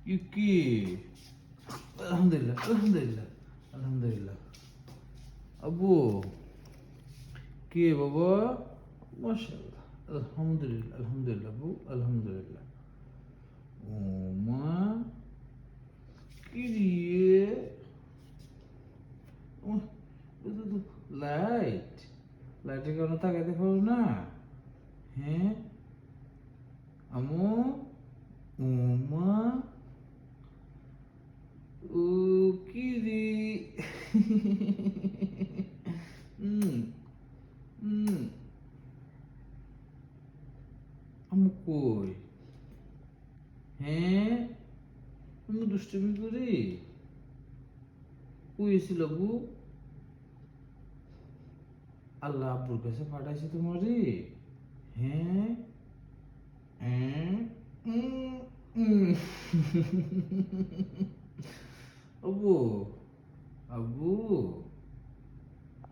কি? আলহামদুলিল্লাহ, আলহামদুলিল্লাহ, আলহামদুলিল্লাহ। আব্বু কে বাবা? মাশাআল্লাহ, আলহামদুলিল্লাহ, আলহামদুলিল্লাহ আব্বু, আলহামদুলিল্লাহ। ও মা, কি দিয়ে? লাইট, লাইটের কারণে তাকাইতে পারো না? হ্যাঁ আমু, ও মা, ও কি রে? হুম, হুম। আমু কই? হ্যাঁ, আমি দুষ্টুমি করি? কই ছিল আব্বু? আল্লাহ আব্বুর কাছে পাঠাইছে তোমারে? হ্যাঁ, হ্যাঁ, উম, উম। আব্বু, আব্বু